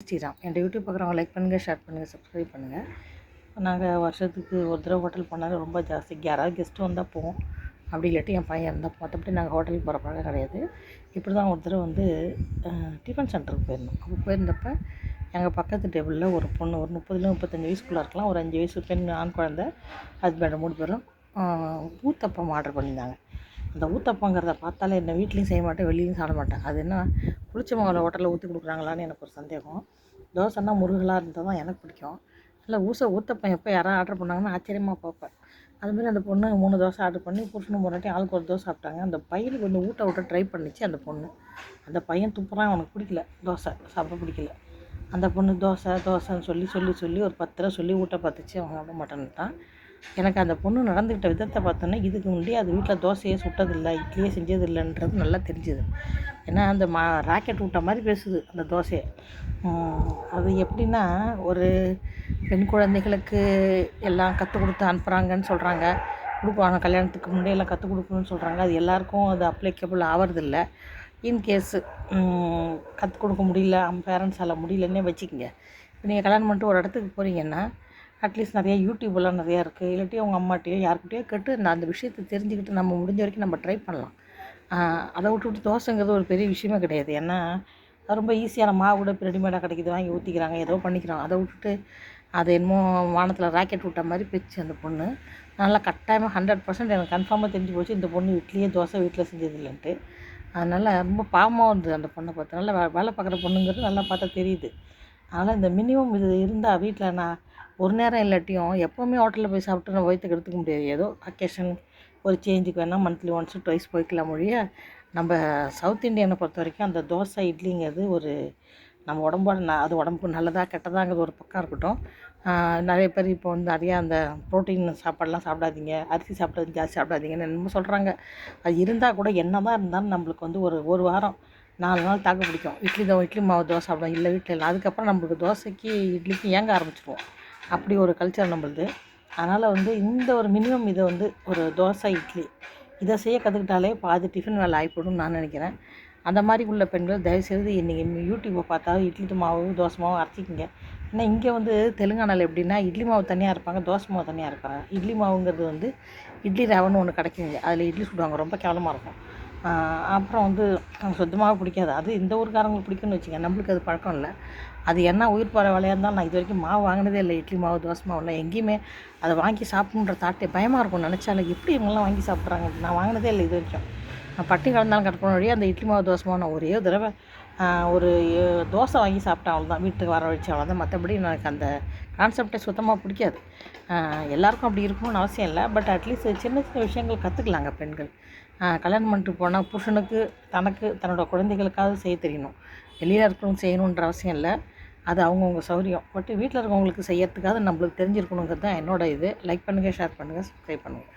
ஸ்ரீராம். என் YouTube பார்க்குறவங்க like பண்ணுங்கள், share பண்ணுங்கள், சப்ஸ்கிரைப் பண்ணுங்கள். நாங்கள் வருஷத்துக்கு ஒரு தடவை ஹோட்டல் போனாலும் ரொம்ப ஜாஸ்தி. யாராவது கெஸ்ட்டு வந்தால் போவோம், அப்படி இல்லாட்டி என் பையன் இருந்தால். மற்றபடி நாங்கள் ஹோட்டலுக்கு போகிற பழக்கம் கிடையாது. இப்படி தான் ஒரு தடவை டிஃபன் சென்டருக்கு போயிருந்தோம். அப்போ போயிருந்தப்போ எங்கள் பக்கத்து டேபிளில் ஒரு பொண்ணு, ஒரு 30-35 வயசுக்குள்ளே இருக்கலாம், ஒரு 5 வயசு பெண், ஆண் குழந்தை, ஹஸ்பண்டு 3 பேரும் ஊத்தப்பம் ஆர்டர் பண்ணியிருந்தாங்க. அந்த ஊத்தப்பங்கிறத பார்த்தாலே என்ன வீட்லேயும் செய்ய மாட்டேன், வெளியிலையும் சாப்பிட மாட்டேன். அது என்ன புளிச்ச மாவில் ஹோட்டலில் ஊற்றி கொடுக்குறாங்களான்னு எனக்கு ஒரு சந்தேகம். தோசைன்னா முருகலாக இருந்தால் தான் எனக்கு பிடிக்கும். இல்லை ஊத்தப்பம் எப்போ யாராவது ஆர்டர் பண்ணாங்கன்னா ஆச்சரியமாக பார்ப்பேன். அதுமாரி அந்த பொண்ணு 3 தோசை ஆர்டர் பண்ணி புருஷனும் பொண்டாட்டி ஆளுக்கு ஒரு தோசை சாப்பிட்டாங்க. அந்த பையனுக்கு ஊட்ட விட்ட ட்ரை பண்ணிச்சு அந்த பொண்ணு. அந்த பையன் துப்புறான், அவனுக்கு பிடிக்கல, தோசை சாப்பிட பிடிக்கல. அந்த பொண்ணு தோசைன்னு சொல்லி ஒரு 10 தடவை சொல்லி ஊட்ட பார்த்துச்சு, அவன் சாப்பிட மாட்டேன்ட்டான். எனக்கு அந்த பொண்ணு நடந்துக்கிட்ட விதத்தை பார்த்தோன்னா இதுக்கு முன்னாடி அது வீட்டில் தோசையே சுட்டதில்லை, இட்லியே செஞ்சதில்லைன்றது நல்லா தெரிஞ்சுது. ஏன்னா அந்த ராக்கெட் விட்ட மாதிரி பேசுது அந்த தோசையை. அது எப்படின்னா, ஒரு பெண் குழந்தைகளுக்கு எல்லாம் கற்றுக் கொடுத்து அனுப்புகிறாங்கன்னு சொல்கிறாங்க, கொடுப்பாங்க, கல்யாணத்துக்கு முன்னாடி எல்லாம் கற்றுக் கொடுக்கணும்னு சொல்கிறாங்க. அது எல்லாேருக்கும் அது அப்ளிகபிள் ஆகிறதில்ல. இன்கேஸு கற்றுக் கொடுக்க முடியல, பேரண்ட்ஸால் முடியலன்னே வச்சுக்கோங்க. இப்போ நீங்கள் கல்யாணம் பண்ணிட்டு ஒரு இடத்துக்கு போகிறீங்கன்னா அட்லீஸ்ட் நிறையா யூடியூப்லாம் நிறையா இருக்குது. இல்லாட்டி அவங்க அம்மாட்டையோ யார்கிட்டையோ கேட்டு அந்த விஷயத்தை தெரிஞ்சுக்கிட்டு நம்ம முடிஞ்ச வரைக்கும் நம்ம ட்ரை பண்ணலாம். அதை விட்டுவிட்டு தோசைங்கிறது ஒரு பெரிய விஷயமே கிடையாது. ஏன்னா அது ரொம்ப ஈஸியான மாவு கூட இப்போ ரெடிமேடாக கிடைக்கிது, வாங்கி ஊற்றிக்கிறாங்க, ஏதோ பண்ணிக்கிறாங்க. அதை விட்டுட்டு அதை என்னமோ வானத்தில் ராக்கெட் விட்ட மாதிரி பிரிச்சு அந்த பொண்ணு. நல்லா கட்டாயமாக 100% எனக்கு கன்ஃபார்மாக தெரிஞ்சு போச்சு இந்த பொண்ணு இட்லியே தோசை வீட்டில் செஞ்சதில்லைன்ட்டு. அதனால் ரொம்ப பாவமாக இருந்தது அந்த பொண்ணை பார்த்து. நல்லா வேலை பார்க்குற பொண்ணுங்கிறது நல்லா பார்த்தா தெரியுது. அதனால் இந்த மினிமம் இது இருந்தால் வீட்டில் நான் ஒரு நேரம் இல்லாட்டியும் எப்போவுமே ஹோட்டலில் போய் சாப்பிட்டு நம்ம வயிற்றுக்கு எடுத்துக்க முடியாது. ஏதோ அக்கேஷன் ஒரு சேஞ்சுக்கு வேணால் மந்த்லி ஒன்ஸு ட்வைஸ் போய்க்கலாம் மொழிய. நம்ம சவுத் இண்டியனை பொறுத்த வரைக்கும் அந்த தோசை இட்லிங்கிறது ஒரு நம்ம உடம்போட அது உடம்புக்கு நல்லதா கெட்டதாங்கிறது ஒரு பக்கம் இருக்கட்டும். நிறைய பேர் இப்போ நிறையா அந்த ப்ரோட்டீன் சாப்பாடெலாம் சாப்பிடாதீங்க, அரிசி சாப்பிட்றது ஜாஸ்தி சாப்பிடாதீங்கன்னு என்னமோ சொல்கிறாங்க. அது இருந்தால் கூட என்ன தான் இருந்தாலும் நம்மளுக்கு ஒரு வாரம் 4 நாள் தாக்கு பிடிக்கும். இட்லி மாவு தோசை சாப்பிடுவோம், இல்லை வீட்டில் இல்லை. அதுக்கப்புறம் நம்மளுக்கு தோசைக்கு இட்லிக்கு ஏங்க ஆரம்பிச்சிடுவோம். அப்படி ஒரு கல்ச்சர் நம்மளுது. அதனால் இந்த ஒரு மினிமம் இதை ஒரு தோசை இட்லி இதை செய்ய கற்றுக்கிட்டாலே பாதி டிஃபன் வேலை ஆகிப்போடும்னு நான் நினைக்கிறேன். அந்த மாதிரி உள்ள பெண்கள் தயவுசெய்து இன்றைக்கி யூடியூப்பை பார்த்தாலும் இட்லி மாவு தோசை மாவு அரைச்சிக்கிங்க. ஏன்னா இங்கே தெலுங்கானாவில் எப்படின்னா இட்லி மாவு தனியாக இருப்பாங்க, தோசை மாவு தனியாக இருப்பாங்க. இட்லி மாவுங்கிறது இட்லி ரவைன்னு ஒன்று கிடைக்குங்க, அதில் இட்லி சுடுவாங்க, ரொம்ப கேவலமாக இருக்கும். அப்புறம் சுத்தமாக பிடிக்காது. அது இந்த ஊருக்காரங்களுக்கு பிடிக்குன்னு வச்சுங்க, நம்மளுக்கு அது பழக்கம் இல்லை. அது என்ன உயிர் போகிற வேலையாக இருந்தாலும் நான் இது வரைக்கும் மாவு வாங்கினதே இல்லை. இட்லி மாவு தோசை மாவுலாம் எங்கேயுமே அதை வாங்கி சாப்பிட்ணுன்ற தாட்டே பயமாக இருக்கும். நினச்சாலும் எப்படி இவங்கெல்லாம் வாங்கி சாப்பிட்றாங்க, நான் வாங்கினதே இல்லை இது வரைக்கும். நான் பட்டி கலந்தாலும் கட்டுப்போன வழியாக அந்த இட்லி மாவு தோசை மாவு நான் ஒரே தடவை ஒரு தோசை வாங்கி சாப்பிட்டேன், அவ்வளோதான். வீட்டுக்கு வர வச்சு அவ்வளோதான். மற்றபடி எனக்கு அந்த கான்செப்டே சுத்தமாக பிடிக்காது. எல்லாேருக்கும் அப்படி இருக்கணும்னு அவசியம் இல்லை. பட் அட்லீஸ்ட் சின்ன சின்ன விஷயங்கள் கற்றுக்கலாங்க பெண்கள். கல்யாணம் பண்ணிட்டு போனால் புருஷனுக்கு தன்னோட குழந்தைகளுக்காவது செய்ய தெரியணும். வெளியில் இருக்கணும் செய்யணுன்ற அவசியம் இல்லை. அது அவங்கவுங்க சௌரியம். பட் வீட்டில் இருக்கவங்களுக்கு செய்யறதுக்காக நம்மளுக்கு தெரிஞ்சிருக்கணுங்கிறது தான் என்னோட இது. லைக் பண்ணுங்கள், ஷேர் பண்ணுங்கள், சப்ஸ்கிரைப் பண்ணுங்கள்.